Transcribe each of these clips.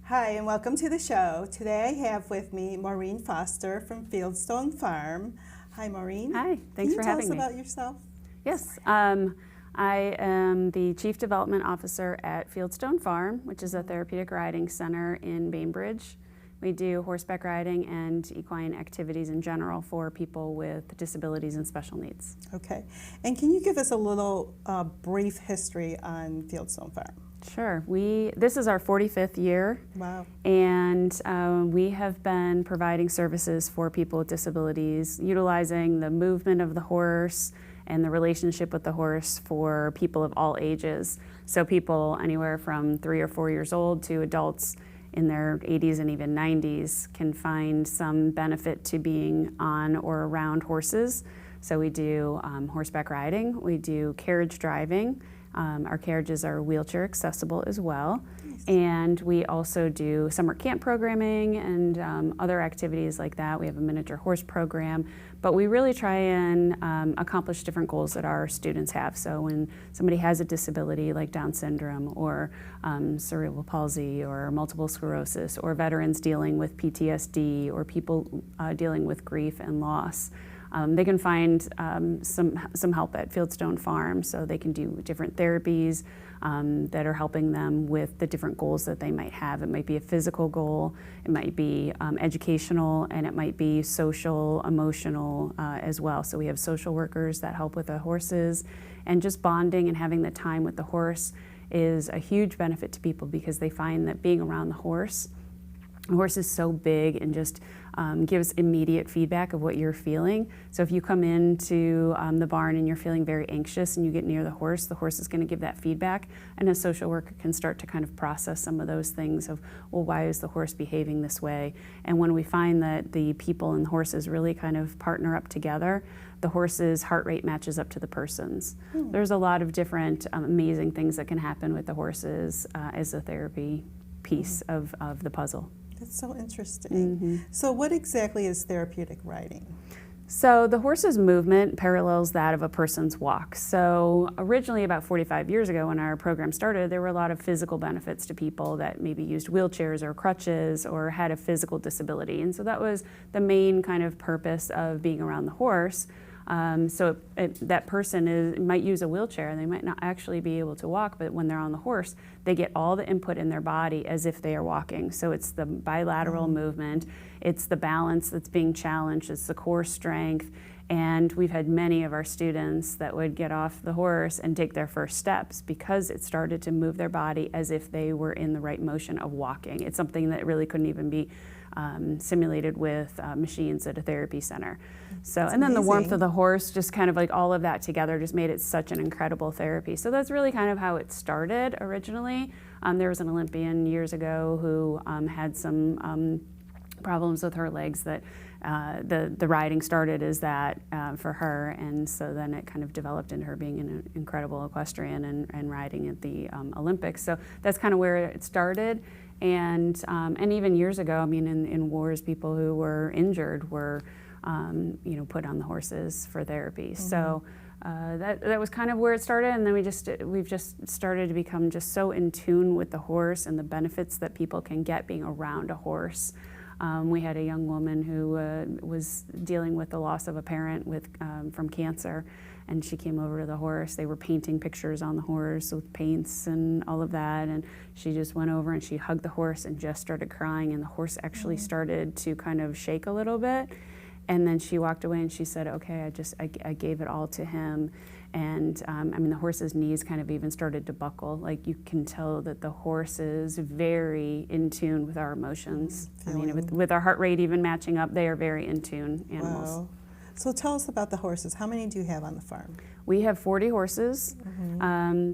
Hi, and welcome to the show. Today I have with me Maureen Foster from Fieldstone Farm. Hi, Maureen. Hi, thanks for having me. Can you tell us about yourself? Yes, I am the Chief Development Officer at Fieldstone Farm, which is a therapeutic riding center in Bainbridge. We do horseback riding and equine activities in general for people with disabilities and special needs. Okay, and can you give us a little brief history on Fieldstone Farm? Sure. This is our 45th year. Wow. And we have been providing services for people with disabilities, utilizing the movement of the horse and the relationship with the horse for people of all ages. So people anywhere from 3 or 4 years old to adults in their 80s and even 90s can find some benefit to being on or around horses. So we do horseback riding, we do carriage driving. Our carriages are wheelchair accessible as well. Nice. And we also do summer camp programming and other activities like that. We have a miniature horse program, but we really try and accomplish different goals that our students have. So when somebody has a disability like Down syndrome or cerebral palsy or multiple sclerosis, or veterans dealing with PTSD, or people dealing with grief and loss, they can find some help at Fieldstone Farm, so they can do different therapies that are helping them with the different goals that they might have. It might be a physical goal, it might be educational, and it might be social, emotional as well. So we have social workers that help with the horses, and just bonding and having the time with the horse is a huge benefit to people because they find that being around the horse is so big and just gives immediate feedback of what you're feeling. So if you come into the barn and you're feeling very anxious and you get near the horse is going to give that feedback, and a social worker can start to kind of process some of those things of, well, why is the horse behaving this way? And when we find that the people and horses really kind of partner up together, the horse's heart rate matches up to the person's. There's a lot of different amazing things that can happen with the horses as a therapy piece of the puzzle. That's so interesting. So what exactly is therapeutic riding? So the horse's movement parallels that of a person's walk. So originally, about 45 years ago when our program started, there were a lot of physical benefits to people that maybe used wheelchairs or crutches or had a physical disability. And so that was the main kind of purpose of being around the horse. So that person might use a wheelchair and they might not actually be able to walk, but when they're on the horse, they get all the input in their body as if they are walking. So it's the bilateral movement, it's the balance that's being challenged, it's the core strength. And we've had many of our students that would get off the horse and take their first steps because it started to move their body as if they were in the right motion of walking. It's something that really couldn't even be simulated with machines at a therapy center. So, and then the warmth of the horse, just kind of like all of that together just made it such an incredible therapy. So that's really kind of how it started originally. There was an Olympian years ago who had some problems with her legs that the riding started as that for her, and so then it kind of developed into her being an incredible equestrian and riding at the Olympics. So that's kind of where it started. And even years ago, I mean, in wars, people who were injured were, put on the horses for therapy. So that was kind of where it started, and then we've just started to become just so in tune with the horse and the benefits that people can get being around a horse. We had a young woman who was dealing with the loss of a parent from cancer, and she came over to the horse. They were painting pictures on the horse with paints and all of that, and she just went over and she hugged the horse and just started crying, and the horse actually started to kind of shake a little bit. And then she walked away and she said, okay, I gave it all to him. And the horse's knees kind of even started to buckle. Like, you can tell that the horse is very in tune with our emotions. With our heart rate even matching up, they are very in tune animals. Wow. So tell us about the horses. How many do you have on the farm? We have 40 horses.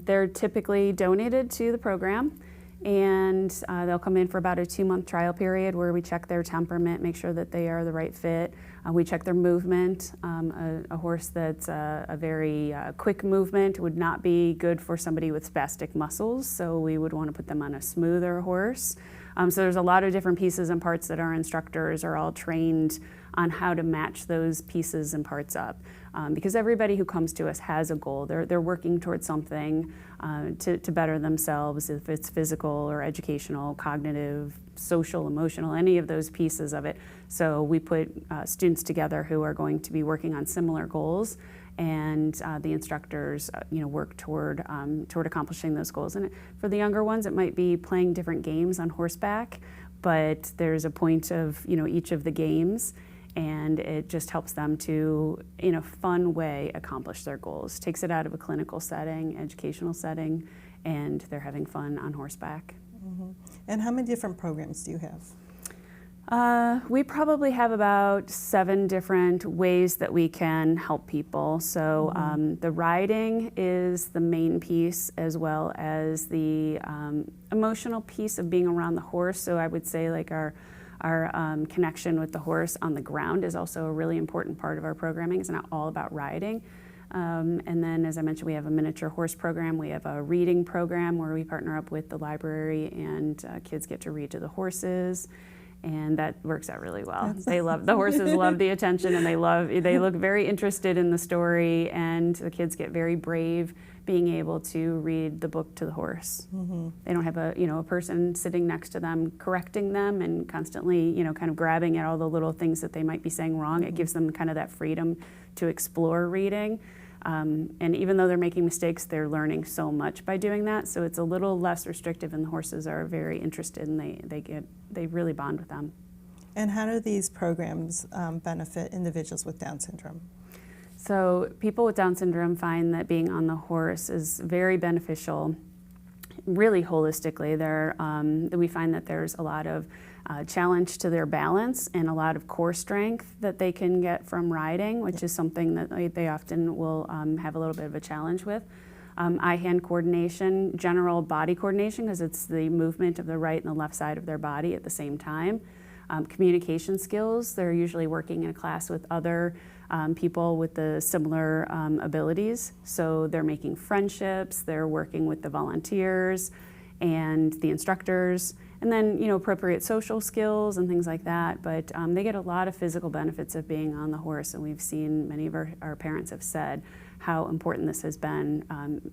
They're typically donated to the program. And they'll come in for about a 2-month trial period where we check their temperament, make sure that they are the right fit. We check their movement. A horse that's a very quick movement would not be good for somebody with spastic muscles, so we would want to put them on a smoother horse. So there's a lot of different pieces and parts that our instructors are all trained on how to match those pieces and parts up. because everybody who comes to us has a goal. They're working towards something to better themselves, if it's physical or educational, cognitive, social, emotional, any of those pieces of it. So we put students together who are going to be working on similar goals, and the instructors work toward accomplishing those goals. And for the younger ones, it might be playing different games on horseback, but there's a point of each of the games, and it just helps them to, in a fun way, accomplish their goals. Takes it out of a clinical setting, educational setting, and they're having fun on horseback. Mm-hmm. And how many different programs do you have? We probably have about 7 different ways that we can help people. So the riding is the main piece, as well as the emotional piece of being around the horse. So I would say like our connection with the horse on the ground is also a really important part of our programming. It's not all about riding. And then, as I mentioned, we have a miniature horse program. We have a reading program where we partner up with the library, and kids get to read to the horses. And that works out really well. The horses love the attention, and they look very interested in the story, and the kids get very brave being able to read the book to the horse. Mm-hmm. They don't have a person sitting next to them correcting them and constantly kind of grabbing at all the little things that they might be saying wrong. Mm-hmm. It gives them kind of that freedom to explore reading. And even though they're making mistakes, they're learning so much by doing that. So it's a little less restrictive, and the horses are very interested, and they really bond with them. And how do these programs benefit individuals with Down syndrome? So people with Down syndrome find that being on the horse is very beneficial, really holistically. We find that there's a lot of challenge to their balance and a lot of core strength that they can get from riding, which is something that they often will have a little bit of a challenge with. Eye-hand coordination, general body coordination, because it's the movement of the right and the left side of their body at the same time. Communication skills, they're usually working in a class with other people with the similar abilities. So they're making friendships, they're working with the volunteers and the instructors, and then appropriate social skills and things like that. But they get a lot of physical benefits of being on the horse, and we've seen many of our parents have said how important this has been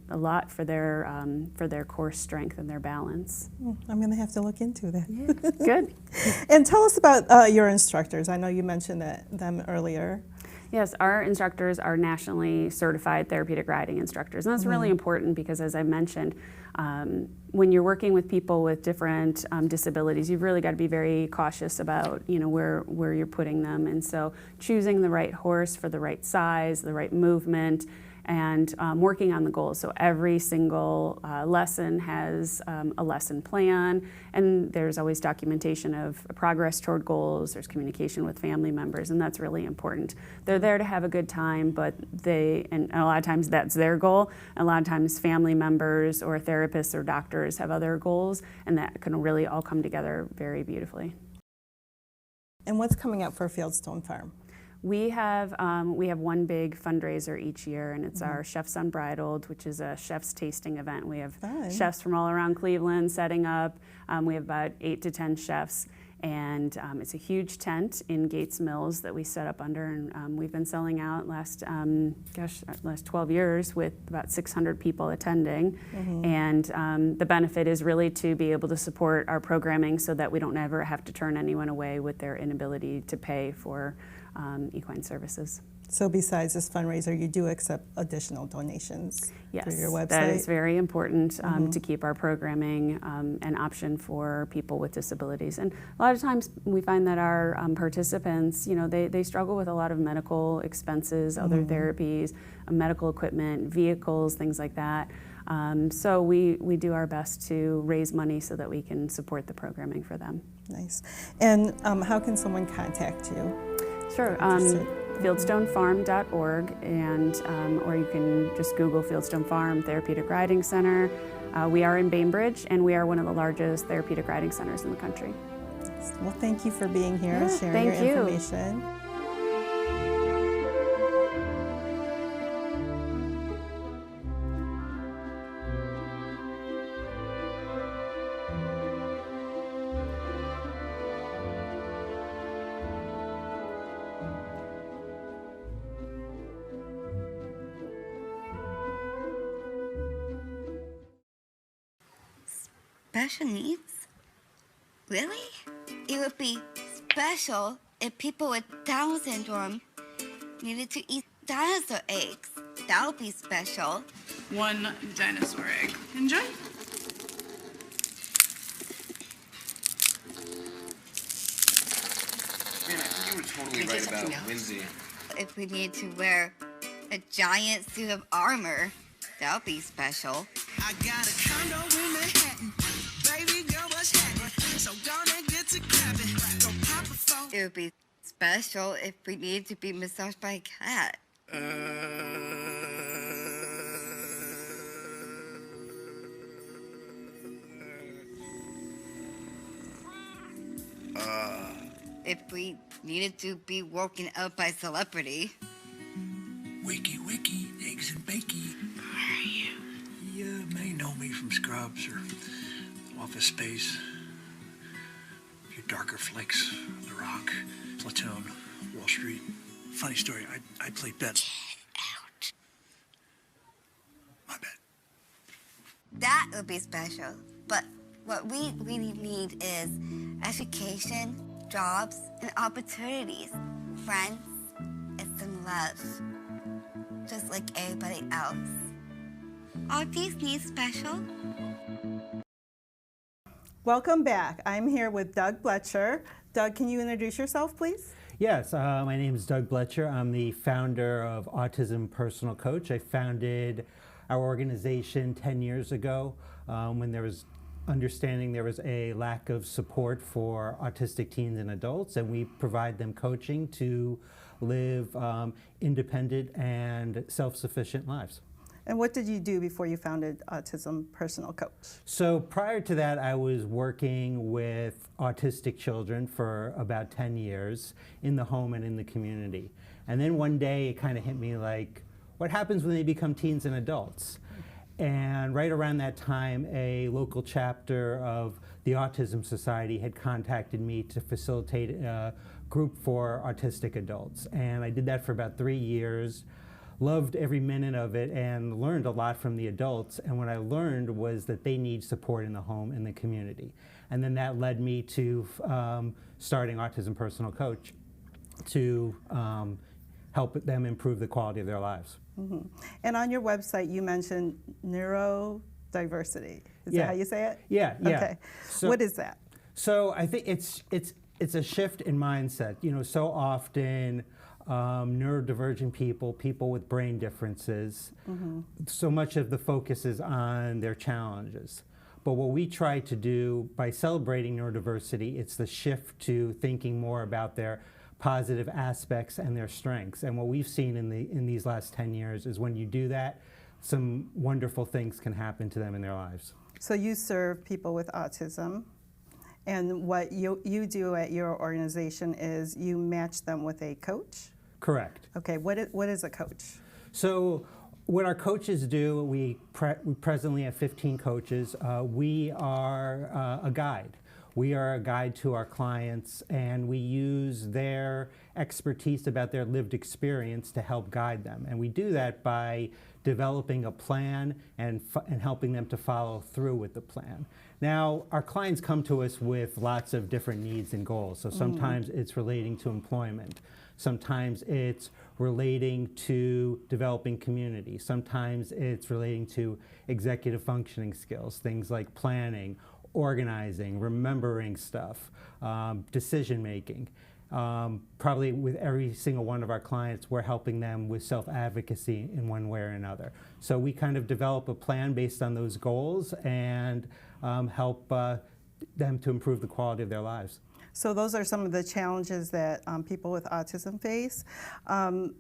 a lot for their core strength and their balance. I'm going to have to look into that. Yeah, good. And tell us about your instructors. I know you mentioned them earlier. Yes, our instructors are nationally certified therapeutic riding instructors, and that's really important because, as I mentioned, when you're working with people with different disabilities, you've really got to be very cautious about where you're putting them, and so choosing the right horse for the right size, the right movement, and working on the goals. So every single lesson has a lesson plan, and there's always documentation of progress toward goals. There's communication with family members, and that's really important. They're there to have a good time, but and a lot of times that's their goal. A lot of times family members or therapists or doctors have other goals, and that can really all come together very beautifully. And what's coming up for Fieldstone Farm? We have one big fundraiser each year, and it's our Chefs Unbridled, which is a chef's tasting event. We have chefs from all around Cleveland setting up. We have about 8 to 10 chefs, and it's a huge tent in Gates Mills that we set up under, and we've been selling out last 12 years with about 600 people attending. And the benefit is really to be able to support our programming so that we don't ever have to turn anyone away with their inability to pay for equine services. So besides this fundraiser, you do accept additional donations through your website? That is very important to keep our programming an option for people with disabilities. And a lot of times we find that our participants, they struggle with a lot of medical expenses, other therapies, medical equipment, vehicles, things like that. So we do our best to raise money so that we can support the programming for them. Nice. And how can someone contact you? Sure. Fieldstonefarm.org, and or you can just Google Fieldstone Farm Therapeutic Riding Center. We are in Bainbridge, and we are one of the largest therapeutic riding centers in the country. Well, thank you for being here and sharing your information. special needs? Really? It would be special if people with Down syndrome needed to eat dinosaur eggs. That would be special. 1 dinosaur egg. Enjoy. Man, I think you were totally right about Lindsay. If we needed to wear a giant suit of armor, that would be special. I got a condo in Manhattan. Baby girl, what's happening? So gonna get to clapping. Go pop a phone. It would be special if we needed to be massaged by a cat. If we needed to be woken up by a celebrity. Wiki, eggs and bakey. Where are you? You may know me from Scrubs or Office Space. Your darker flicks, The Rock, Platoon, Wall Street. Funny story, I played Ben. Get out. My bad. That would be special. But what we really need is education, jobs, and opportunities, friends, and some love. Just like everybody else. Are these needs special? Welcome back. I'm here with Doug Bletcher. Doug, can you introduce yourself, please? Yes, my name is Doug Bletcher. I'm the founder of Autism Personal Coach. I founded our organization 10 years ago when there was understanding there was a lack of support for autistic teens and adults, and we provide them coaching to live independent and self-sufficient lives. And what did you do before you founded Autism Personal Coach? So prior to that, I was working with autistic children for about 10 years in the home and in the community. And then one day it kind of hit me like, what happens when they become teens and adults? And right around that time, a local chapter of the Autism Society had contacted me to facilitate a group for autistic adults. And I did that for about 3 years. Loved every minute of it and learned a lot from the adults. And what I learned was that they need support in the home and the community. And then that led me to starting Autism Personal Coach to help them improve the quality of their lives. Mm-hmm. And on your website, you mentioned neurodiversity. Is that how you say it? Yeah. Okay. So, what is that? So I think it's a shift in mindset. You know, so often neurodivergent people with brain differences, so much of the focus is on their challenges. But what we try to do by celebrating neurodiversity, it's the shift to thinking more about their positive aspects and their strengths. And what we've seen in these last 10 years is when you do that, some wonderful things can happen to them in their lives. So you serve people with autism, and what you do at your organization is you match them with a coach? Correct. Okay, what is a coach? So what our coaches do, we presently have 15 coaches. We are a guide. We are a guide to our clients, and we use their expertise about their lived experience to help guide them. And we do that by developing a plan and helping them to follow through with the plan. Now, our clients come to us with lots of different needs and goals. So sometimes it's relating to employment. Sometimes it's relating to developing community. Sometimes it's relating to executive functioning skills, things like planning, organizing, remembering stuff, decision making. Probably with every single one of our clients, we're helping them with self-advocacy in one way or another. So we kind of develop a plan based on those goals and help them to improve the quality of their lives. So those are some of the challenges that people with autism face.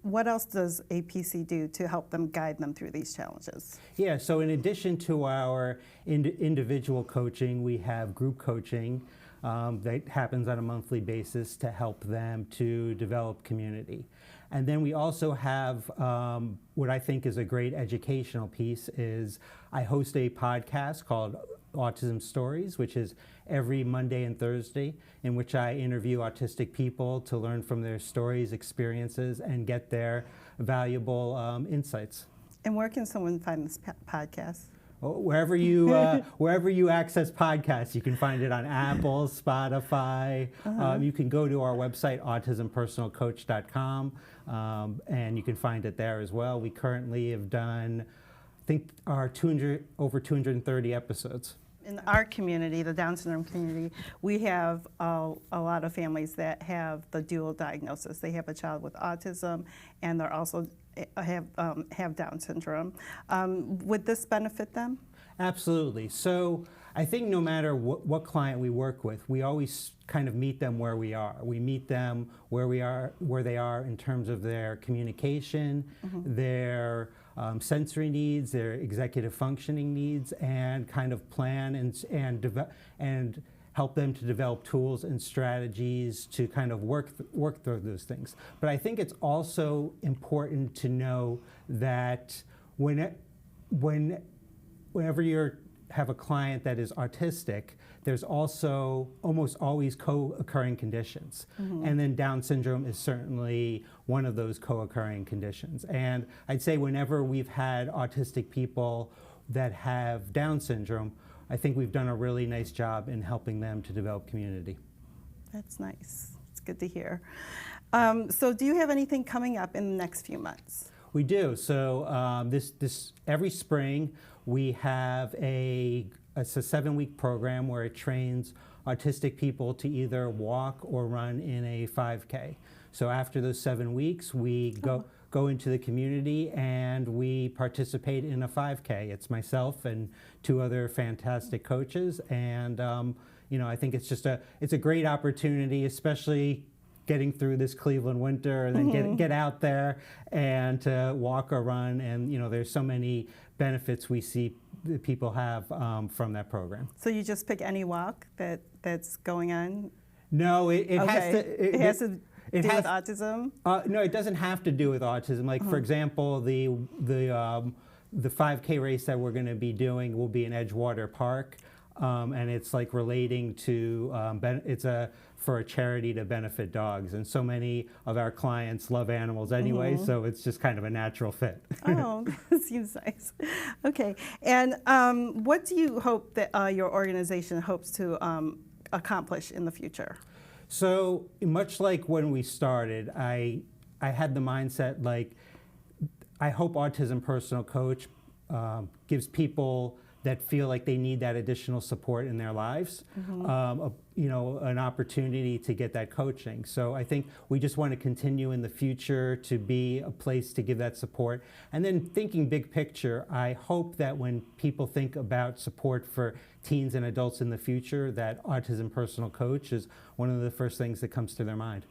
What else does APC do to help them guide them through these challenges? Yeah, so in addition to our individual coaching, we have group coaching that happens on a monthly basis to help them to develop community. And then we also have what I think is a great educational piece is I host a podcast called Autism Stories, which is every Monday and Thursday, in which I interview autistic people to learn from their stories, experiences, and get their valuable insights. And where can someone find this podcast? Wherever you access podcasts, you can find it on Apple, Spotify. You can go to our website, autismpersonalcoach.com, and you can find it there as well. We currently have done, I think, over 230 episodes. In our community, the Down syndrome community, we have a lot of families that have the dual diagnosis. They have a child with autism, and they're also have Down syndrome. Would this benefit them? Absolutely. So I think no matter what client we work with, we always kind of meet them where we are. We meet them where they are in terms of their communication, their sensory needs, their executive functioning needs, and kind of plan and help them to develop tools and strategies to kind of work through those things. But I think it's also important to know that whenever you have a client that is autistic, there's also almost always co-occurring conditions. And then Down syndrome is certainly one of those co-occurring conditions. And I'd say whenever we've had autistic people that have Down syndrome, I think we've done a really nice job in helping them to develop community. That's nice. It's good to hear. So do you have anything coming up in the next few months? We do. So this every spring we have it's a 7-week program where it trains autistic people to either walk or run in a 5K. So after those 7 weeks, we go into the community and we participate in a 5K. It's myself and 2 other fantastic coaches, and I think it's a great opportunity, especially getting through this Cleveland winter, and then get out there and to walk or run. And there's so many benefits we see that people have from that program. So you just pick any walk that's going on? No, it has to. It has to do with autism? No, it doesn't have to do with autism. Like for example, the 5K race that we're going to be doing will be in Edgewater Park. And it's like relating to, for a charity to benefit dogs. And so many of our clients love animals anyway, so it's just kind of a natural fit. Oh, that seems nice. Okay, and what do you hope that your organization hopes to accomplish in the future? So much like when we started, I had the mindset like, I hope Autism Personal Coach gives people that feel like they need that additional support in their lives, an opportunity to get that coaching. So I think we just want to continue in the future to be a place to give that support. And then thinking big picture, I hope that when people think about support for teens and adults in the future, that Autism Personal Coach is one of the first things that comes to their mind.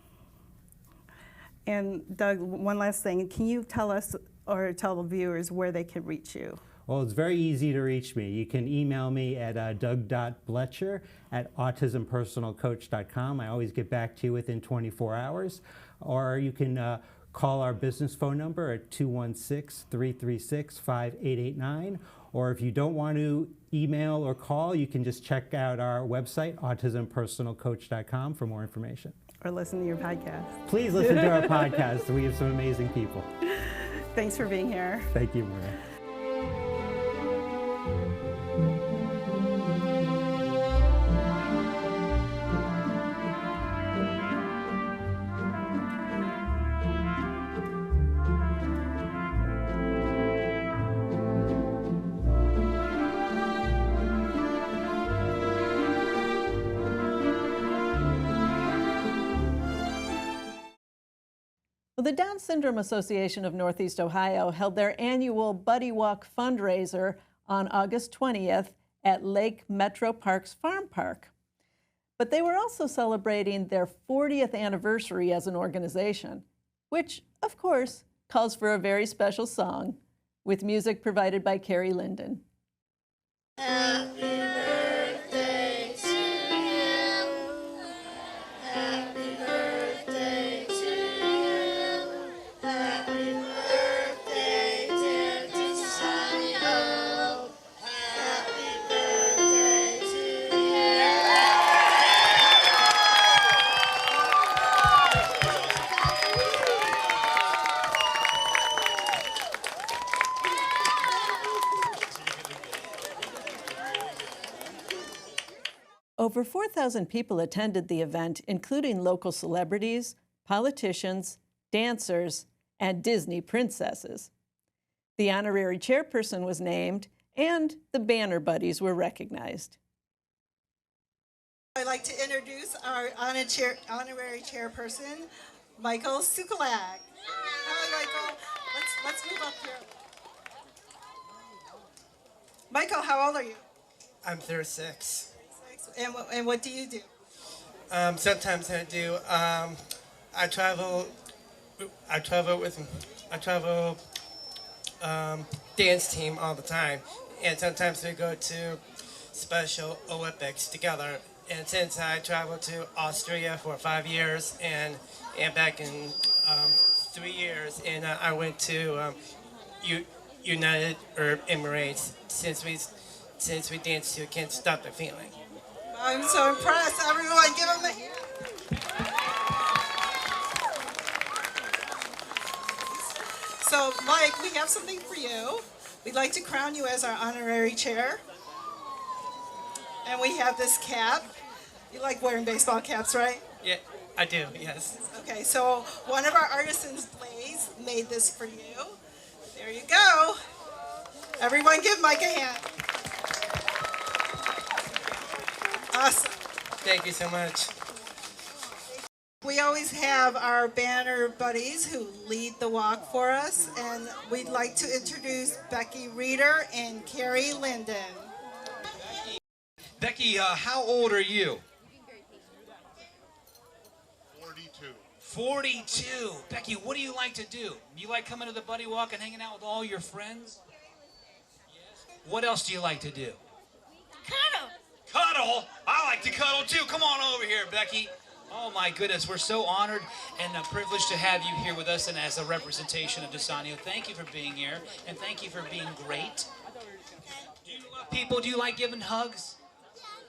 And Doug, one last thing, can you tell us or tell the viewers where they can reach you? Well, it's very easy to reach me. You can email me at doug.bletcher@autismpersonalcoach.com. I always get back to you within 24 hours. Or you can call our business phone number at 216-336-5889. Or if you don't want to email or call, you can just check out our website, autismpersonalcoach.com, for more information. Or listen to your podcast. Please listen to our podcast. We have some amazing people. Thanks for being here. Thank you, Maria. Well, the Down Syndrome Association of Northeast Ohio held their annual Buddy Walk fundraiser on August 20th at Lake Metro Parks Farm Park. But they were also celebrating their 40th anniversary as an organization, which, of course, calls for a very special song with music provided by Carrie Linden. Happy birthday to you. Happy birthday to you. Happy birthday, dear Desio. Happy birthday to you. Over 4,000 people attended the event, including local celebrities, politicians, dancers, and Disney princesses. The honorary chairperson was named, and the banner buddies were recognized. I'd like to introduce our honorary chairperson, Michael Sukalak. Hi, Michael. Let's move up here. Michael, how old are you? I'm 36. And what do you do? Sometimes I do. I travel dance team all the time, and sometimes we go to Special Olympics together. And since I traveled to Austria for 5 years and back in 3 years, and I went to United Arab Emirates since we danced to Can't Stop the Feeling. I'm so impressed. Everyone, give him a hand. So, Mike, we have something for you. We'd like to crown you as our honorary chair. And we have this cap. You like wearing baseball caps, right? Yeah, I do, yes. Okay, so one of our artisans, Blaze, made this for you. There you go. Everyone give Mike a hand. Awesome. Thank you so much. We always have our banner buddies who lead the walk for us, and we'd like to introduce Becky Reeder and Carrie Linden. Becky, how old are you? 42. 42. Becky, what do you like to do? You like coming to the buddy walk and hanging out with all your friends? Yes. What else do you like to do? Cuddle. Cuddle? I like to cuddle too. Come on over here, Becky. Oh my goodness, we're so honored and privileged to have you here with us and as a representation of Desanio. Thank you for being here and thank you for being great. Do you love people? Do you like giving hugs?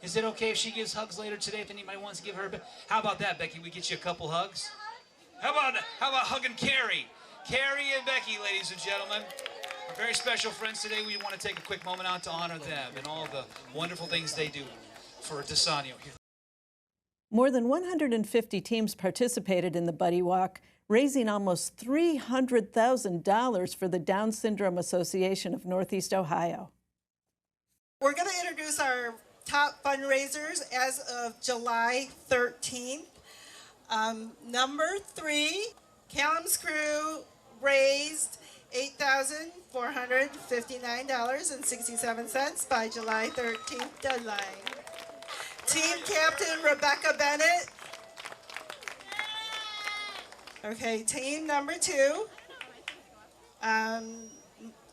Is it okay if she gives hugs later today if anybody wants to give her a bit? How about that, Becky? We get you a couple hugs? How about hugging Carrie? Carrie and Becky, ladies and gentlemen. Our very special friends today. We want to take a quick moment out to honor them and all the wonderful things they do for Desanio. More than 150 teams participated in the Buddy Walk, raising almost $300,000 for the Down Syndrome Association of Northeast Ohio. We're going to introduce our top fundraisers as of July 13th. Number 3, Callum's Crew raised $8,459.67 by July 13th deadline. Team Captain Rebecca Bennett. Okay, team number 2.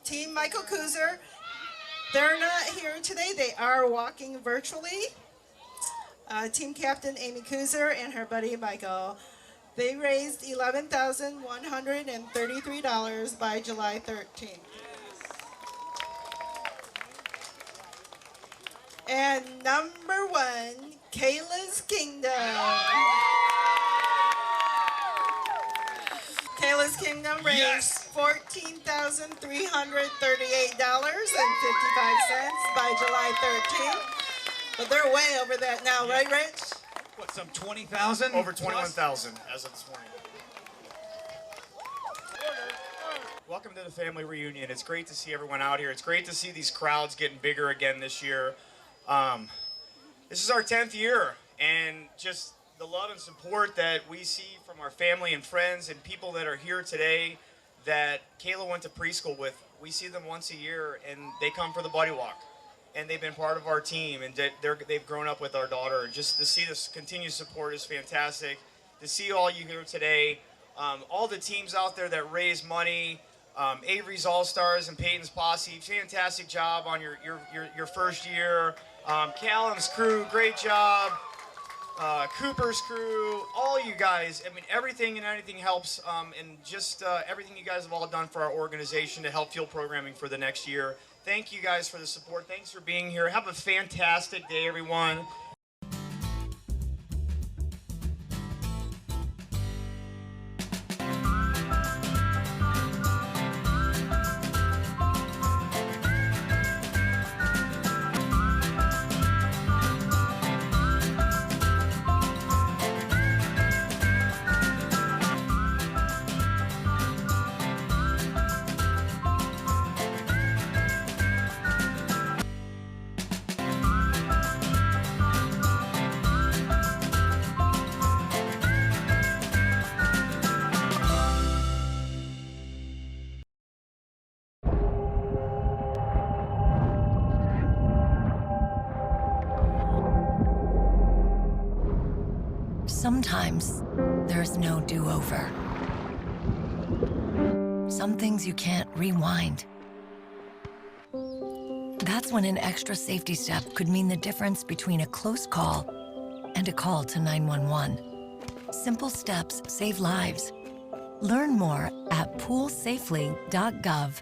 Team Michael Kuzer. They're not here today. They are walking virtually. Team Captain Amy Kuzer and her buddy Michael. They raised $11,133 by July 13th. And number 1, Kayla's Kingdom. Kayla's Kingdom raised $14,338.55 by July 13th. But they're way over that now, right, Rich? What, some 20,000? Over 21,000 as of this morning. Welcome to the family reunion. It's great to see everyone out here. It's great to see these crowds getting bigger again this year. This is our 10th year, and just the love and support that we see from our family and friends and people that are here today that Kayla went to preschool with. We see them once a year, and they come for the Buddy Walk. And they've been part of our team, and they've grown up with our daughter. And just to see this continued support is fantastic. To see all you here today, all the teams out there that raise money, Avery's All-Stars and Peyton's Posse, fantastic job on your first year. Callum's crew, great job. Cooper's crew, all you guys. I mean, everything and anything helps, and just everything you guys have all done for our organization to help field programming for the next year. Thank you guys for the support. Thanks for being here. Have a fantastic day, everyone. Sometimes there's no do-over. Some things you can't rewind. That's when an extra safety step could mean the difference between a close call and a call to 911. Simple steps save lives. Learn more at poolsafely.gov.